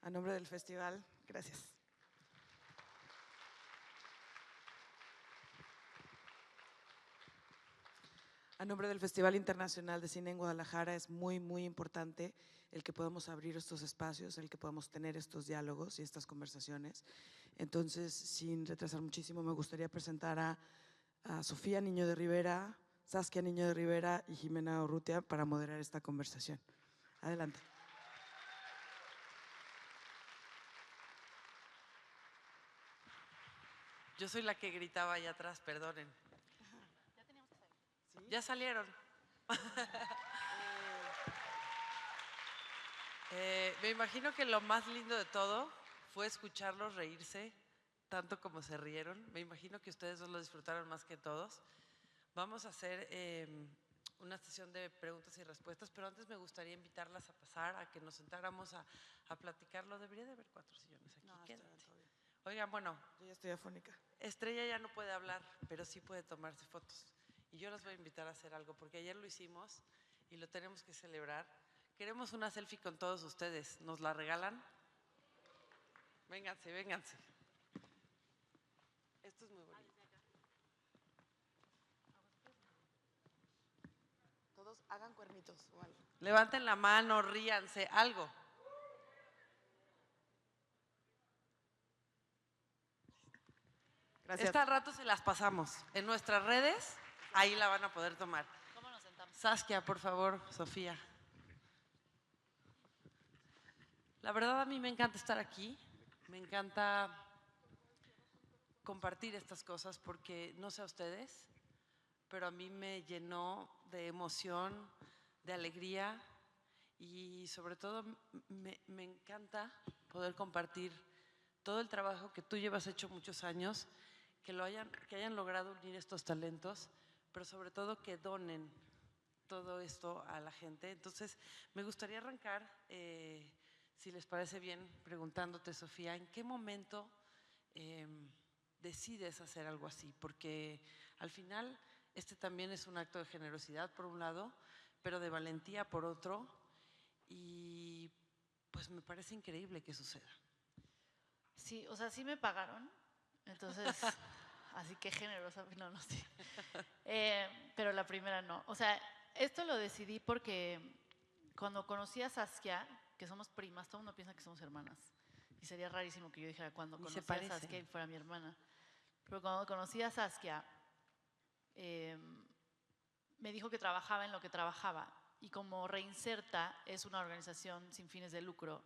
A nombre del festival, gracias. A nombre del Festival Internacional de Cine en Guadalajara, es muy, muy importante el que podamos abrir estos espacios, el que podamos tener estos diálogos y estas conversaciones. Entonces, sin retrasar muchísimo, me gustaría presentar a Sofía Niño de Rivera, Saskia Niño de Rivera y Jimena Urrutia para moderar esta conversación. Adelante. Yo soy la que gritaba allá atrás, perdonen. Ya teníamos que salir. ¿Sí? Ya salieron. Me imagino que lo más lindo de todo fue escucharlos reírse, tanto como se rieron. Me imagino que ustedes dos lo disfrutaron más que todos. Vamos a hacer una sesión de preguntas y respuestas, pero antes me gustaría invitarlas a pasar, a que nos sentáramos a platicarlo. Debería de haber 4 sillones aquí. No, Oigan, bueno. Yo ya estoy afónica. Estrella ya no puede hablar, pero sí puede tomarse fotos. Y yo las voy a invitar a hacer algo, porque ayer lo hicimos y lo tenemos que celebrar. Queremos una selfie con todos ustedes. ¿Nos la regalan? Vénganse, vénganse. Esto es muy bonito. Todos hagan cuernitos o algo. Levanten la mano, ríanse, algo. Gracias. Esta al rato se las pasamos. En nuestras redes, ahí la van a poder tomar. ¿Cómo nos sentamos? Saskia, por favor, Sofía. La verdad a mí me encanta estar aquí. Me encanta compartir estas cosas porque no sé a ustedes, pero a mí me llenó de emoción, de alegría y sobre todo me encanta poder compartir todo el trabajo que tú llevas hecho muchos años, que hayan logrado unir estos talentos, pero sobre todo que donen todo esto a la gente. Entonces, me gustaría arrancar, si les parece bien, preguntándote, Sofía, ¿en qué momento decides hacer algo así? Porque al final este también es un acto de generosidad por un lado, pero de valentía por otro, y pues me parece increíble que suceda. Sí, o sea, sí me pagaron, entonces, así que generosa, no sé. Pero la primera no. O sea, esto lo decidí porque cuando conocí a Saskia, que somos primas, todo el mundo piensa que somos hermanas. Y sería rarísimo que yo dijera cuando conocí a Saskia y fuera mi hermana. Pero cuando conocí a Saskia, me dijo que trabajaba en lo que trabajaba. Y como Reinserta es una organización sin fines de lucro,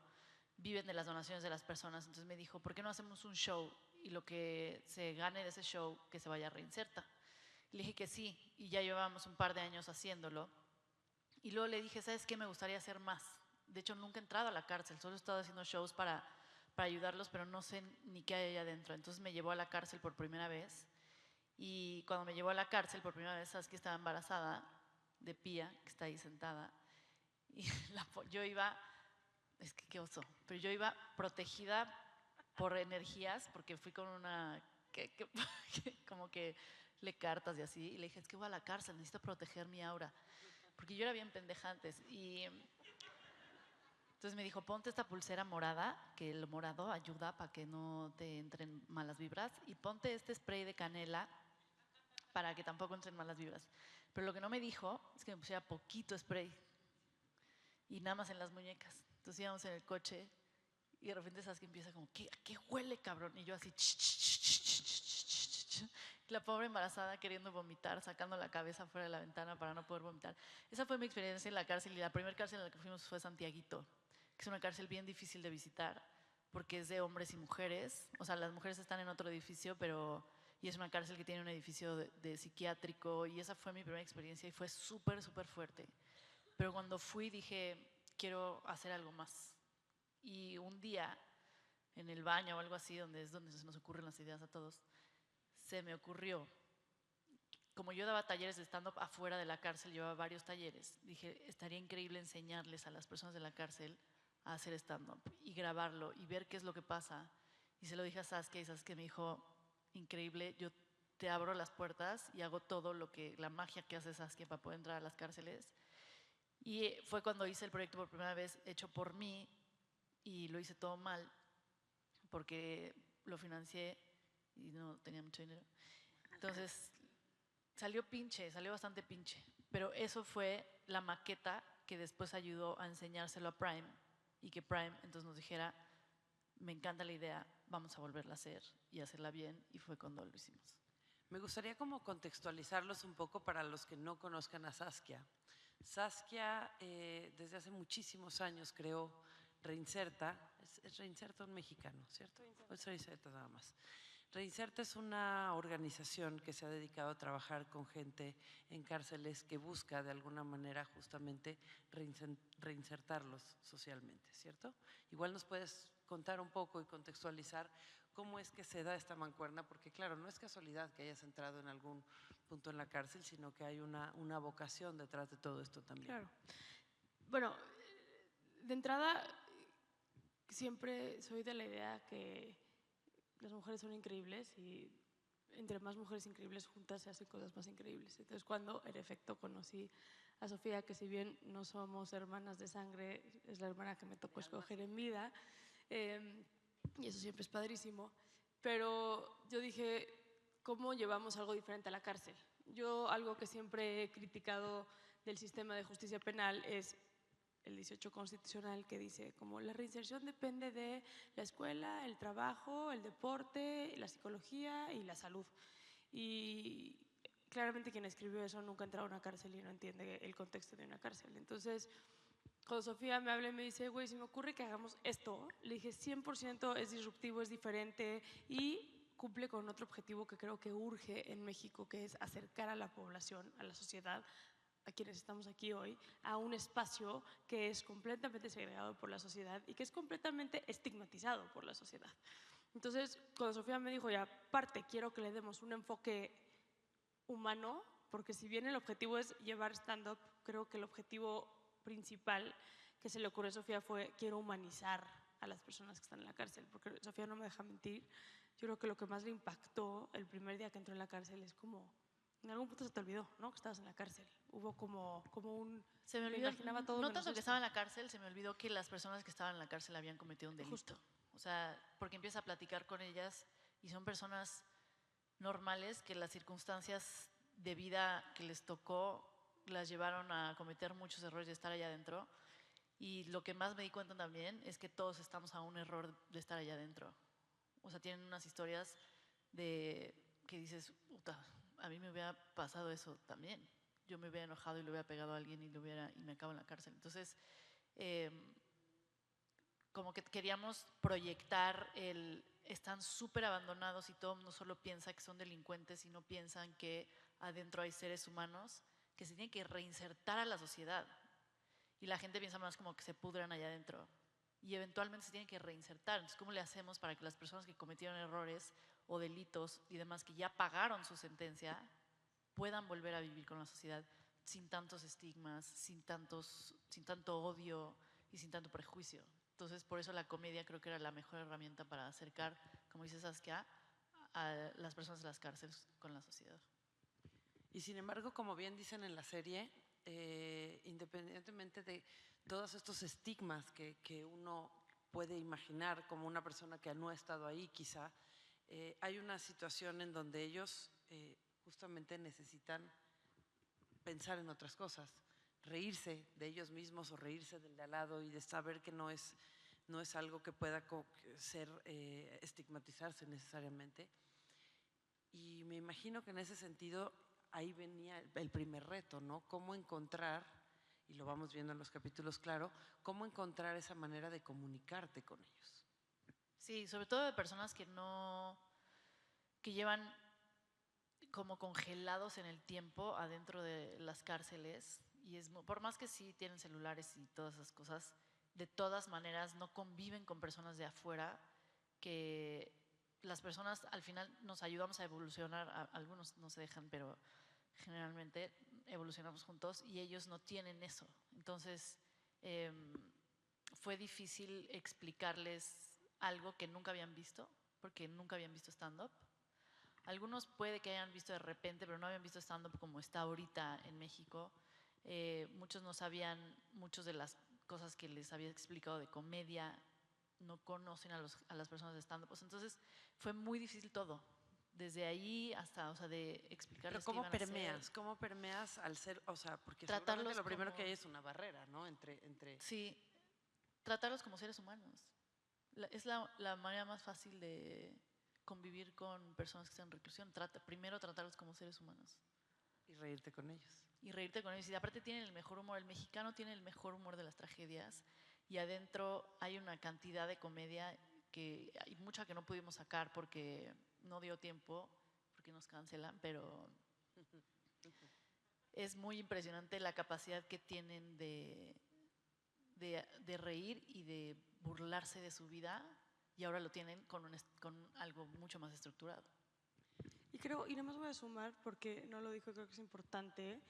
viven de las donaciones de las personas. Entonces me dijo, ¿por qué no hacemos un show y lo que se gane de ese show que se vaya a Reinserta? Le dije que sí, y ya llevábamos un par de años haciéndolo. Y luego le dije, ¿sabes qué? Me gustaría hacer más. De hecho, nunca he entrado a la cárcel, solo he estado haciendo shows para ayudarlos, pero no sé ni qué hay allá adentro. Entonces me llevó a la cárcel por primera vez. Y cuando me llevó a la cárcel por primera vez, Saskia estaba embarazada de Pía, que está ahí sentada. Y yo iba, es que qué oso, pero yo iba protegida por energías, porque fui con una, como que le cartas y así, y le dije, es que voy a la cárcel, necesito proteger mi aura, porque yo era bien pendeja antes. Y entonces me dijo, ponte esta pulsera morada, que el morado ayuda para que no te entren malas vibras, y ponte este spray de canela para que tampoco entren malas vibras. Pero lo que no me dijo es que me pusiera poquito spray y nada más en las muñecas. Entonces íbamos en el coche y de repente Saskia empieza como, ¿qué huele, cabrón? Y yo así, la pobre embarazada queriendo vomitar, sacando la cabeza fuera de la ventana para no poder vomitar. Esa fue mi experiencia en la cárcel, y la primera cárcel en la que fuimos fue Santiaguito, que es una cárcel bien difícil de visitar porque es de hombres y mujeres. O sea, las mujeres están en otro edificio, y es una cárcel que tiene un edificio de psiquiátrico, y esa fue mi primera experiencia y fue súper, súper fuerte. Pero cuando fui dije, quiero hacer algo más. Y un día, en el baño o algo así, donde es donde se nos ocurren las ideas a todos, se me ocurrió, como yo daba talleres de stand-up afuera de la cárcel, llevaba varios talleres, dije, estaría increíble enseñarles a las personas de la cárcel a hacer stand-up y grabarlo y ver qué es lo que pasa. Y se lo dije a Saskia, y Saskia me dijo, increíble, yo te abro las puertas y hago todo la magia que hace Saskia para poder entrar a las cárceles. Y fue cuando hice el proyecto por primera vez, hecho por mí, y lo hice todo mal porque lo financié y no tenía mucho dinero. Entonces salió bastante pinche, pero eso fue la maqueta que después ayudó a enseñárselo a Prime y que Prime entonces nos dijera, me encanta la idea, vamos a volverla a hacer y hacerla bien, y fue cuando lo hicimos. Me gustaría como contextualizarlos un poco para los que no conozcan a Saskia. Saskia desde hace muchísimos años creó Reinserta, es Reinserta un mexicano, ¿cierto? Reinserta. Es Reinserta nada más. Reinserta es una organización que se ha dedicado a trabajar con gente en cárceles que busca de alguna manera justamente reinsertarlos socialmente, ¿cierto? Igual nos puedes contar un poco y contextualizar cómo es que se da esta mancuerna, porque claro, no es casualidad que hayas entrado en algún punto en la cárcel, sino que hay una vocación detrás de todo esto también. Claro. Bueno, de entrada, siempre soy de la idea que las mujeres son increíbles y entre más mujeres increíbles juntas se hacen cosas más increíbles. Entonces, cuando en efecto conocí a Sofía, que si bien no somos hermanas de sangre, es la hermana que me tocó escoger en vida, y eso siempre es padrísimo, pero yo dije, ¿cómo llevamos algo diferente a la cárcel? Yo algo que siempre he criticado del sistema de justicia penal es el 18 constitucional, que dice como la reinserción depende de la escuela, el trabajo, el deporte, la psicología y la salud. Y claramente quien escribió eso nunca ha entrado a una cárcel y no entiende el contexto de una cárcel. Entonces, cuando Sofía me habla y me dice, güey, si me ocurre que hagamos esto, le dije 100% es disruptivo, es diferente y cumple con otro objetivo que creo que urge en México, que es acercar a la población, a la sociedad, a quienes estamos aquí hoy, a un espacio que es completamente segregado por la sociedad y que es completamente estigmatizado por la sociedad. Entonces, cuando Sofía me dijo, ya, aparte, quiero que le demos un enfoque humano, porque si bien el objetivo es llevar stand-up, creo que el objetivo principal que se le ocurrió a Sofía fue, quiero humanizar a las personas que están en la cárcel, porque Sofía no me deja mentir, yo creo que lo que más le impactó el primer día que entró en la cárcel es como, en algún punto se te olvidó, ¿no? Que estabas en la cárcel. Hubo como un... Se me olvidó, imaginaba todo no menos tanto que esto. estaba en la cárcel, se me olvidó que las personas que estaban en la cárcel habían cometido un delito. Justo. O sea, porque empieza a platicar con ellas y son personas normales que las circunstancias de vida que les tocó las llevaron a cometer muchos errores de estar allá adentro. Y lo que más me di cuenta también es que todos estamos a un error de estar allá adentro. O sea, tienen unas historias de que dices, puta, a mí me hubiera pasado eso también. Yo me hubiera enojado y le hubiera pegado a alguien y me acabo en la cárcel. Entonces, como que queríamos proyectar están súper abandonados y todo el mundo solo piensa que son delincuentes y no piensan que adentro hay seres humanos que se tienen que reinsertar a la sociedad. Y la gente piensa más como que se pudran allá adentro. Y eventualmente se tienen que reinsertar. Entonces, ¿cómo le hacemos para que las personas que cometieron errores o delitos y demás, que ya pagaron su sentencia, puedan volver a vivir con la sociedad sin tantos estigmas, sin tanto odio y sin tanto prejuicio? Entonces, por eso la comedia creo que era la mejor herramienta para acercar, como dice Saskia, a las personas de las cárceles con la sociedad. Y sin embargo, como bien dicen en la serie, independientemente de todos estos estigmas que uno puede imaginar como una persona que no ha estado ahí quizá, hay una situación en donde ellos justamente necesitan pensar en otras cosas, reírse de ellos mismos o reírse del de al lado y de saber que no es algo que pueda ser estigmatizarse necesariamente. Y me imagino que en ese sentido ahí venía el primer reto, ¿no? Cómo encontrar, y lo vamos viendo en los capítulos, claro, cómo encontrar esa manera de comunicarte con ellos. Sí, sobre todo de personas que llevan como congelados en el tiempo adentro de las cárceles, y por más que sí tienen celulares y todas esas cosas, de todas maneras no conviven con personas de afuera, que las personas al final nos ayudamos a evolucionar, algunos no se dejan, pero generalmente evolucionamos juntos y ellos no tienen eso. Entonces fue difícil explicarles algo que nunca habían visto, porque nunca habían visto stand-up. Algunos puede que hayan visto de repente, pero no habían visto stand-up como está ahorita en México. Muchos no sabían muchas de las cosas que les había explicado de comedia no conocen a las personas de stand-up. Pues entonces fue muy difícil todo. Desde ahí hasta, o sea, de explicarles Pero qué iban a hacer. ¿cómo permeas al ser, o sea, porque Tratarlos seguramente lo primero como- que hay es una barrera, ¿no? Entre Sí, tratarlos como seres humanos. Es la manera más fácil de convivir con personas que están en reclusión. Primero tratarlos como seres humanos. y reírte con ellos. Y reírte con ellos. Y aparte tienen el mejor humor. El mexicano tiene el mejor humor de las tragedias. Y adentro hay una cantidad de comedia que hay mucha que no pudimos sacar porque no dio tiempo, porque nos cancelan, pero es muy impresionante la capacidad que tienen de reír y de burlarse de su vida, y ahora lo tienen con algo mucho más estructurado. Y creo, y nada más voy a sumar, porque no lo dijo, creo que es importante,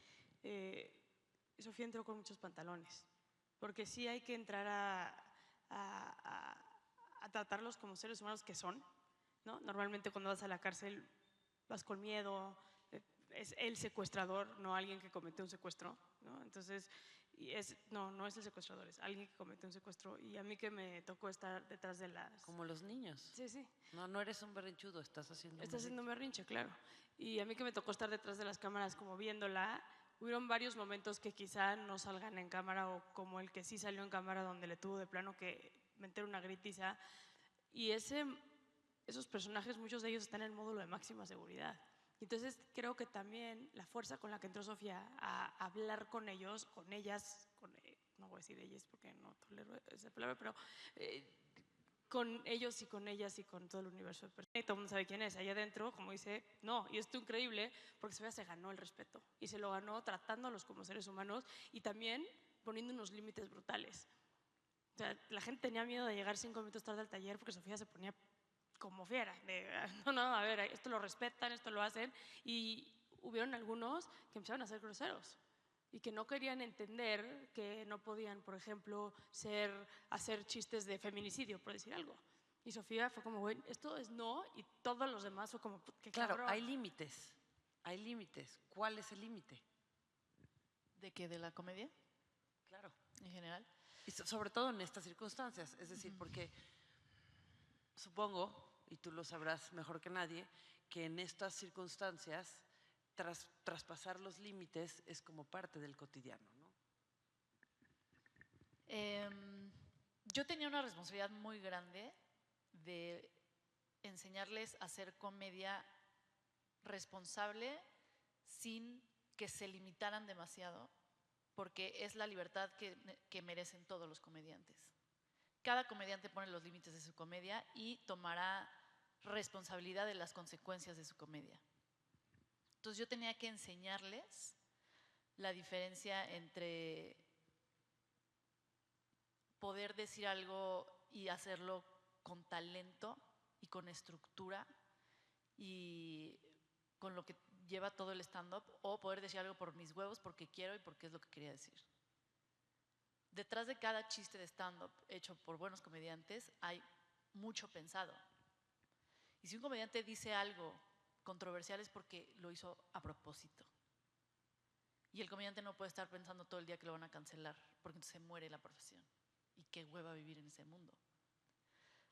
Sofía entró con muchos pantalones, porque sí hay que entrar a tratarlos como seres humanos que son, ¿no? Normalmente cuando vas a la cárcel vas con miedo, es el secuestrador, no alguien que cometió un secuestro, ¿no? Entonces, no es el secuestrador, es alguien que cometió un secuestro. Y a mí que me tocó estar detrás de las... Como los niños. Sí, sí. No eres un berrinchudo, estás haciendo Está haciendo un berrinche. berrinche, claro. Y a mí que me tocó estar detrás de las cámaras como viéndola, hubieron varios momentos que quizá no salgan en cámara o como el que sí salió en cámara donde le tuvo de plano que meter una gritiza. Y esos personajes, muchos de ellos están en el módulo de máxima seguridad. Entonces creo que también la fuerza con la que entró Sofía a hablar con ellos, con ellas, no voy a decir ellas porque no tolero esa palabra, pero con ellos y con ellas y con todo el universo de personas. Y todo el mundo sabe quién es. Allá adentro, como dice, no, y esto es increíble porque Sofía se ganó el respeto y se lo ganó tratándolos como seres humanos y también poniendo unos límites brutales. O sea, la gente tenía miedo de llegar 5 minutos tarde al taller porque Sofía se ponía como fiera. No, a ver, esto lo respetan, esto lo hacen. Y hubieron algunos que empezaron a ser groseros y que no querían entender que no podían, por ejemplo, hacer chistes de feminicidio, por decir algo. Y Sofía fue como, bueno, esto es no, y todos los demás fue como, qué Claro, cabrón. hay límites. Hay límites. ¿Cuál es el límite? ¿De qué? ¿De la comedia? Claro. En general. Y sobre todo en estas circunstancias. Es decir, porque supongo, y tú lo sabrás mejor que nadie, que en estas circunstancias traspasar los límites es como parte del cotidiano, ¿no? Yo tenía una responsabilidad muy grande de enseñarles a hacer comedia responsable sin que se limitaran demasiado, porque es la libertad que merecen todos los comediantes. Cada comediante pone los límites de su comedia y tomará responsabilidad de las consecuencias de su comedia. Entonces yo tenía que enseñarles la diferencia entre poder decir algo y hacerlo con talento y con estructura y con lo que lleva todo el stand-up, o poder decir algo por mis huevos, porque quiero y porque es lo que quería decir. Detrás de cada chiste de stand-up hecho por buenos comediantes hay mucho pensado. Y si un comediante dice algo controversial es porque lo hizo a propósito. Y el comediante no puede estar pensando todo el día que lo van a cancelar, porque entonces se muere la profesión. Y qué hueva vivir en ese mundo.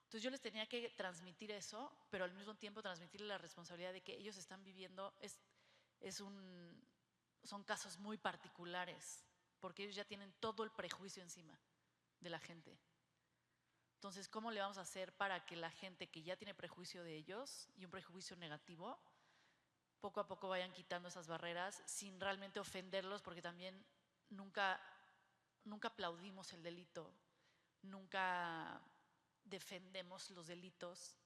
Entonces yo les tenía que transmitir eso, pero al mismo tiempo transmitirles la responsabilidad de que ellos están viviendo, son casos muy particulares, porque ellos ya tienen todo el prejuicio encima de la gente. Entonces, ¿cómo le vamos a hacer para que la gente que ya tiene prejuicio de ellos y un prejuicio negativo, poco a poco vayan quitando esas barreras sin realmente ofenderlos? Porque también nunca aplaudimos el delito, nunca defendemos los delitos,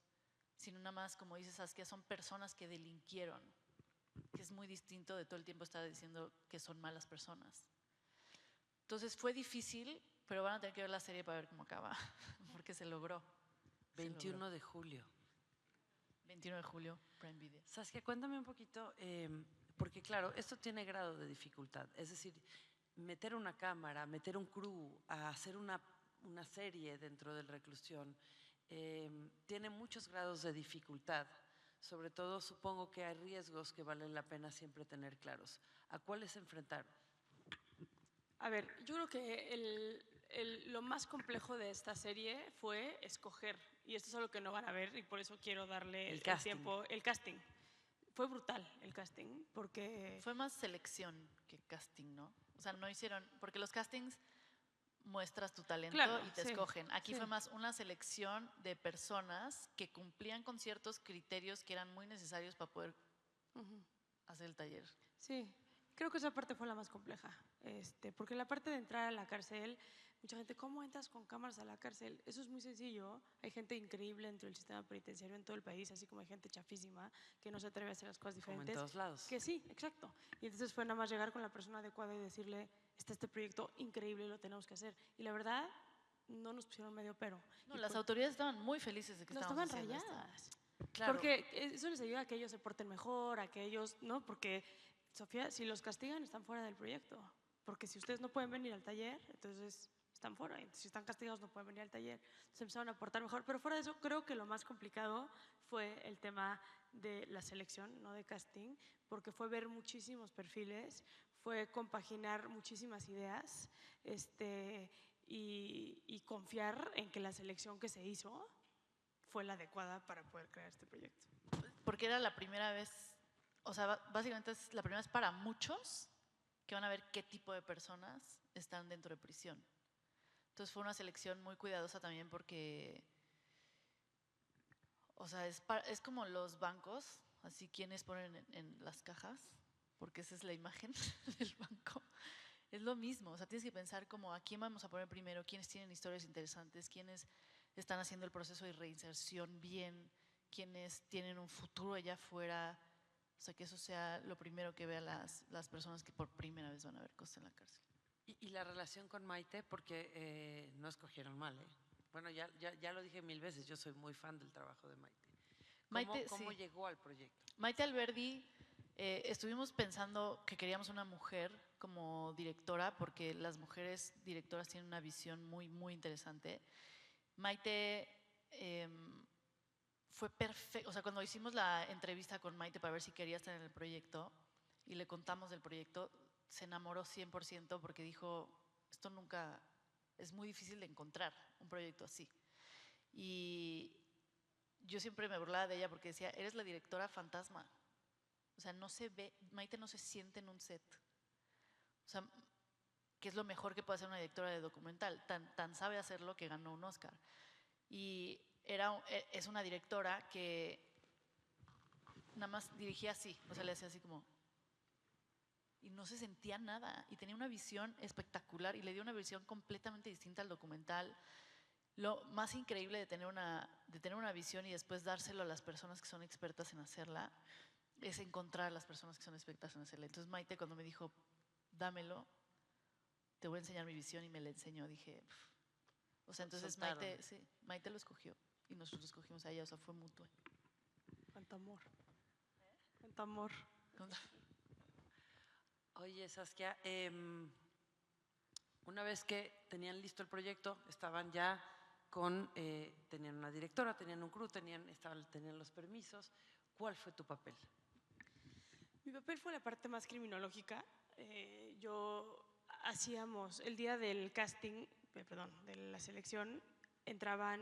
sino nada más, como dice Saskia, son personas que delinquieron, que es muy distinto de todo el tiempo estar diciendo que son malas personas. Entonces fue difícil, pero van a tener que ver la serie para ver cómo acaba, porque se logró. 21 de julio. 21 de julio, Prime Video. Saskia, cuéntame un poquito, porque claro, esto tiene grado de dificultad. Es decir, meter una cámara, meter un crew, a hacer una serie dentro de la reclusión, tiene muchos grados de dificultad. Sobre todo, supongo que hay riesgos que valen la pena siempre tener claros. ¿A cuáles se enfrentaron? A ver, yo creo que lo más complejo de esta serie fue escoger, y esto es algo que no van a ver y por eso quiero darle El el casting. tiempo. El casting. Fue brutal el casting, porque Fue más selección que casting, ¿no? O sea, no hicieron, porque los castings muestras tu talento Claro, y te sí, escogen. Aquí sí. fue más una selección de personas que cumplían con ciertos criterios que eran muy necesarios para poder hacer el taller. Sí, creo que esa parte fue la más compleja, porque la parte de entrar a la cárcel, mucha gente, ¿cómo entras con cámaras a la cárcel? Eso es muy sencillo, hay gente increíble dentro del sistema penitenciario en todo el país, así como hay gente chafísima que no se atreve a hacer las cosas Como en diferentes. todos lados. Que sí, exacto. Y entonces fue nada más llegar con la persona adecuada y decirle, está este proyecto increíble y lo tenemos que hacer. Y la verdad, no nos pusieron medio pero. No, Y las autoridades estaban muy felices de que no estábamos estaban haciendo esto. rayadas. Claro. Porque eso les ayuda a que ellos se porten mejor, a que ellos, ¿no? Porque, Sofía, si los castigan, están fuera del proyecto. Porque si ustedes no pueden venir al taller, entonces están fuera. Entonces, si están castigados, no pueden venir al taller. Entonces empezaron a portar mejor. Pero fuera de eso, creo que lo más complicado fue el tema de la selección, no de casting, porque fue ver muchísimos perfiles, fue compaginar muchísimas ideas y confiar en que la selección que se hizo fue la adecuada para poder crear este proyecto. Porque era la primera vez, o sea, básicamente es la primera vez para muchos que van a ver qué tipo de personas están dentro de prisión. Entonces fue una selección muy cuidadosa también porque, o sea, es como los bancos, así quienes ponen en las cajas, porque esa es la imagen del banco. Es lo mismo, o sea, tienes que pensar como a quién vamos a poner primero, quiénes tienen historias interesantes, quiénes están haciendo el proceso de reinserción bien, quienes tienen un futuro allá afuera, o sea, que eso sea lo primero que vean las personas que por primera vez van a ver cosas en la cárcel. Y la relación con Maite, porque no escogieron mal, ¿eh? Bueno, ya lo dije 1000 veces, yo soy muy fan del trabajo de Maite. ¿Cómo Sí. llegó al proyecto? Maite Alberdi, estuvimos pensando que queríamos una mujer como directora, porque las mujeres directoras tienen una visión muy, muy interesante. Maite fue perfecto, o sea, cuando hicimos la entrevista con Maite para ver si quería estar en el proyecto y le contamos del proyecto, se enamoró 100% porque dijo, esto nunca, es muy difícil de encontrar un proyecto así. Y yo siempre me burlaba de ella porque decía, eres la directora fantasma. O sea, no se ve, Maite no se siente en un set. O sea, que es lo mejor que puede hacer una directora de documental. Tan sabe hacerlo que ganó un Oscar. Y es una directora que nada más dirigía así, o sea, le hacía así como... Y no se sentía nada. Y tenía una visión espectacular y le dio una visión completamente distinta al documental. Lo más increíble de tener una visión y después dárselo a las personas que son expertas en hacerla es encontrar a las personas que son expertas en hacerla. Entonces Maite cuando me dijo, dámelo, te voy a enseñar mi visión y me la enseñó, dije, pff. O sea, entonces Maite, sí, Maite lo escogió y nosotros escogimos a ella, o sea, fue mutuo. Cuánto amor. Cuánto amor. Oye, Saskia, una vez que tenían listo el proyecto, estaban ya tenían una directora, tenían un crew, tenían los permisos. ¿Cuál fue tu papel? Mi papel fue la parte más criminológica. Yo hacíamos, el día del casting, perdón, de la selección, entraban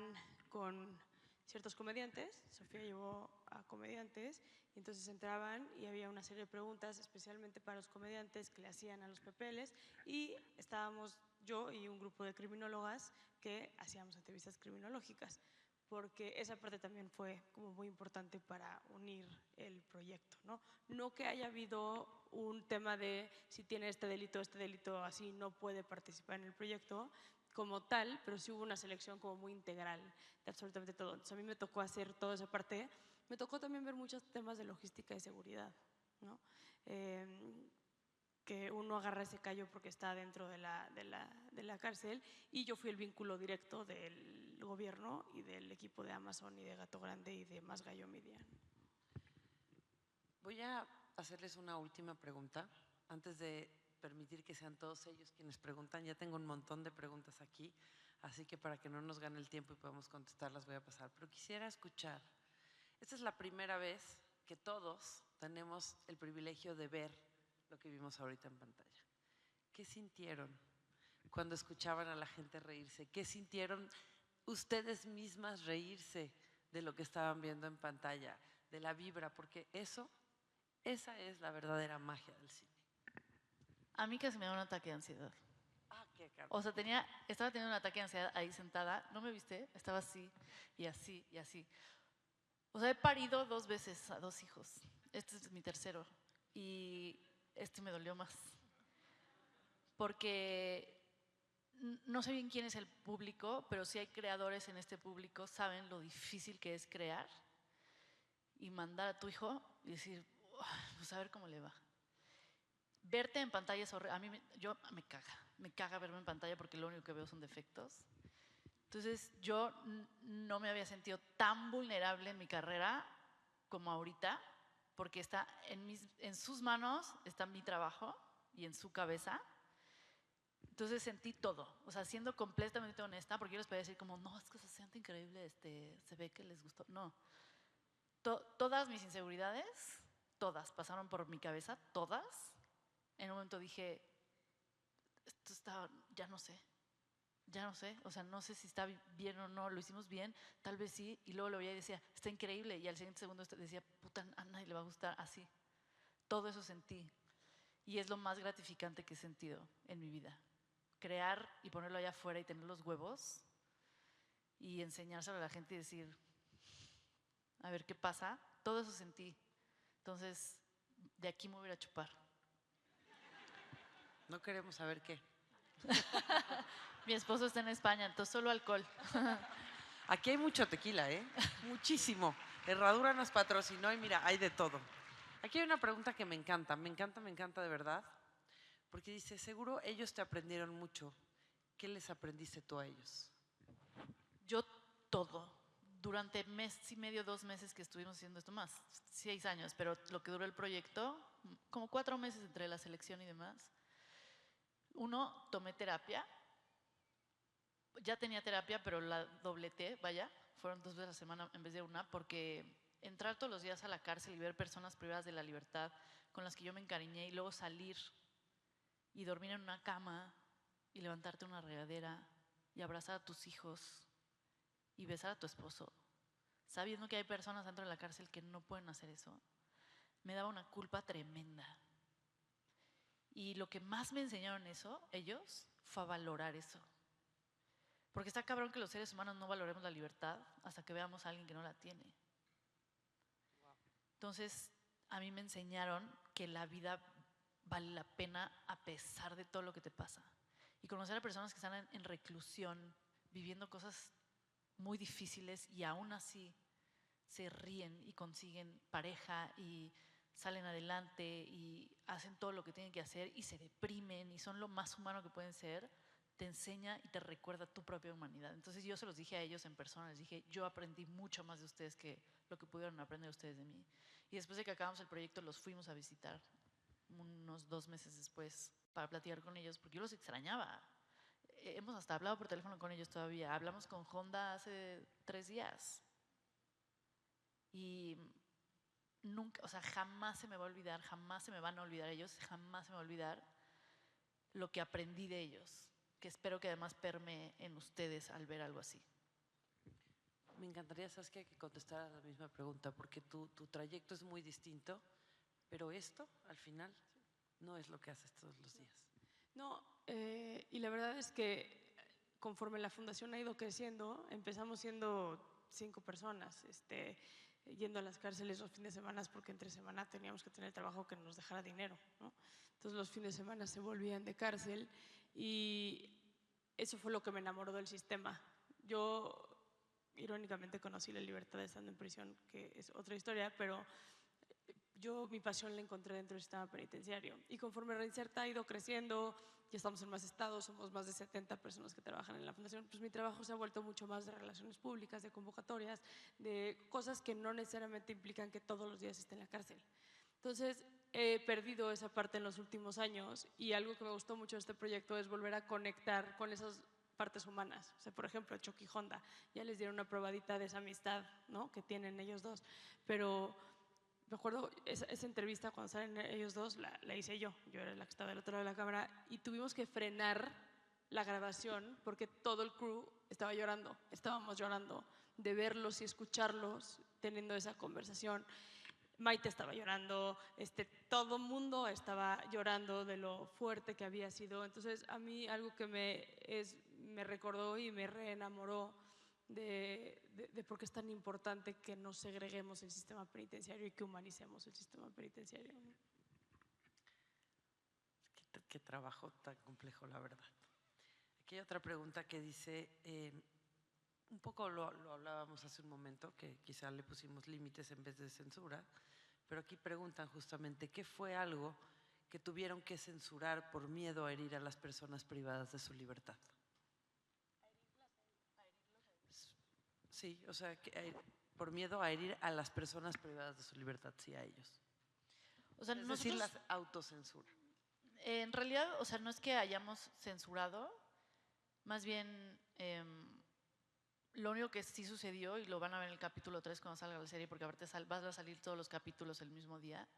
con ciertos comediantes, Sofía llevó a comediantes, y entonces entraban y había una serie de preguntas especialmente para los comediantes que le hacían a los papeles y estábamos yo y un grupo de criminólogas que hacíamos entrevistas criminológicas, porque esa parte también fue como muy importante para unir el proyecto, ¿no? No que haya habido un tema de si tiene este delito así no puede participar en el proyecto como tal, pero sí hubo una selección como muy integral de absolutamente todo. Entonces a mí me tocó hacer toda esa parte, me tocó también ver muchos temas de logística y seguridad, ¿no? Que uno agarra ese callo porque está dentro de la cárcel y yo fui el vínculo directo del gobierno y del equipo de Amazon y de Gato Grande y de Más Gallo Media. Voy a hacerles una última pregunta antes de permitir que sean todos ellos quienes preguntan. Ya tengo un montón de preguntas aquí, así que para que no nos gane el tiempo y podamos contestarlas voy a pasar. Pero quisiera escuchar, esta es la primera vez que todos tenemos el privilegio de ver lo que vimos ahorita en pantalla. ¿Qué sintieron cuando escuchaban a la gente reírse? ¿Qué sintieron ustedes mismas reírse de lo que estaban viendo en pantalla, de la vibra? Porque esa es la verdadera magia del cine. A mí casi me da un ataque de ansiedad. Ah, qué caro. O sea, estaba teniendo un ataque de ansiedad ahí sentada. ¿No me viste? Estaba así y así y así. O sea, he parido 2 veces a 2 hijos. Este es mi tercero. Y este me dolió más. Porque no sé bien quién es el público, pero si hay creadores en este público, saben lo difícil que es crear y mandar a tu hijo y decir, pues a ver cómo le va. Verte en pantalla es horrible. A mí me caga verme en pantalla porque lo único que veo son defectos. Entonces yo no me había sentido tan vulnerable en mi carrera como ahorita, porque está en sus manos está mi trabajo y en su cabeza. Entonces sentí todo, o sea, siendo completamente honesta, porque yo les podía decir como, no, es que se siente increíble, se ve que les gustó. No, todas mis inseguridades, todas pasaron por mi cabeza, todas. En un momento dije, esto está, ya no sé, o sea, no sé si está bien o no, lo hicimos bien, tal vez sí, y luego lo veía y decía, está increíble, y al siguiente segundo decía, puta, a nadie le va a gustar, así. Todo eso sentí, y es lo más gratificante que he sentido en mi vida. Crear y ponerlo allá afuera y tener los huevos y enseñárselo a la gente y decir, a ver qué pasa, todo eso sentí. Entonces, de aquí me voy a ir a chupar. No queremos saber qué. Mi esposo está en España, entonces solo alcohol. Aquí hay mucho tequila, ¿eh? Muchísimo. Herradura nos patrocinó y mira, hay de todo. Aquí hay una pregunta que me encanta de verdad. Porque dice, seguro ellos te aprendieron mucho. ¿Qué les aprendiste tú a ellos? Yo todo. Durante mes y medio, 2 meses que estuvimos haciendo esto, más 6 años, pero lo que duró el proyecto, como 4 meses entre la selección y demás. Uno, tomé terapia. Ya tenía terapia, pero la dobleté, vaya. Fueron 2 veces a la semana en vez de una, porque entrar todos los días a la cárcel y ver personas privadas de la libertad con las que yo me encariñé y luego salir y dormir en una cama y levantarte una regadera y abrazar a tus hijos y besar a tu esposo, sabiendo que hay personas dentro de la cárcel que no pueden hacer eso, me daba una culpa tremenda. Y lo que más me enseñaron ellos, fue a valorar eso. Porque está cabrón que los seres humanos no valoremos la libertad hasta que veamos a alguien que no la tiene. Entonces, a mí me enseñaron que la vida vale la pena a pesar de todo lo que te pasa. Y conocer a personas que están en reclusión, viviendo cosas muy difíciles y aún así se ríen y consiguen pareja y salen adelante y hacen todo lo que tienen que hacer y se deprimen y son lo más humano que pueden ser, te enseña y te recuerda tu propia humanidad. Entonces yo se los dije a ellos en persona, les dije, yo aprendí mucho más de ustedes que lo que pudieron aprender ustedes de mí. Y después de que acabamos el proyecto los fuimos a visitar unos 2 meses después para platicar con ellos, porque yo los extrañaba. Hemos hasta hablado por teléfono con ellos todavía. Hablamos con Honda hace 3 días. Y nunca, o sea, jamás se me va a olvidar, jamás se me van a olvidar ellos, jamás se me va a olvidar lo que aprendí de ellos, que espero que además permee en ustedes al ver algo así. Me encantaría, Saskia, que contestara la misma pregunta, porque tu trayecto es muy distinto, pero esto, al final, no es lo que haces todos los días. No, y la verdad es que conforme la fundación ha ido creciendo, empezamos siendo 5 personas, yendo a las cárceles los fines de semana porque entre semana teníamos que tener trabajo que nos dejara dinero, ¿no? Entonces los fines de semana se volvían de cárcel y eso fue lo que me enamoró del sistema. Yo irónicamente conocí la libertad estando en prisión, que es otra historia, pero yo mi pasión la encontré dentro del sistema penitenciario. Y conforme Reinserta ha ido creciendo, ya estamos en más estados, somos más de 70 personas que trabajan en la fundación, pues mi trabajo se ha vuelto mucho más de relaciones públicas, de convocatorias, de cosas que no necesariamente implican que todos los días esté en la cárcel. Entonces, he perdido esa parte en los últimos años y algo que me gustó mucho de este proyecto es volver a conectar con esas partes humanas. O sea, por ejemplo, Chucky y Honda, ya les dieron una probadita de esa amistad, ¿no?, que tienen ellos dos, pero me acuerdo esa entrevista cuando salen ellos dos la hice yo era la que estaba del otro lado de la cámara y tuvimos que frenar la grabación porque todo el crew estaba llorando, estábamos llorando de verlos y escucharlos teniendo esa conversación. Maite estaba llorando, todo el mundo estaba llorando de lo fuerte que había sido. Entonces, a mí algo que me recordó y me reenamoró de por qué es tan importante que no segreguemos el sistema penitenciario y que humanicemos el sistema penitenciario. Qué trabajo tan complejo, la verdad. Aquí hay otra pregunta que dice, un poco lo hablábamos hace un momento, que quizá le pusimos límites en vez de censura, pero aquí preguntan justamente, ¿qué fue algo que tuvieron que censurar por miedo a herir a las personas privadas de su libertad? Sí, o sea, por miedo a herir a las personas privadas de su libertad, sí, a ellos. O sea, Es decir, la autocensura. En realidad, o sea, no es que hayamos censurado, más bien lo único que sí sucedió, y lo van a ver en el capítulo 3 cuando salga la serie, porque aparte van a salir todos los capítulos el mismo día,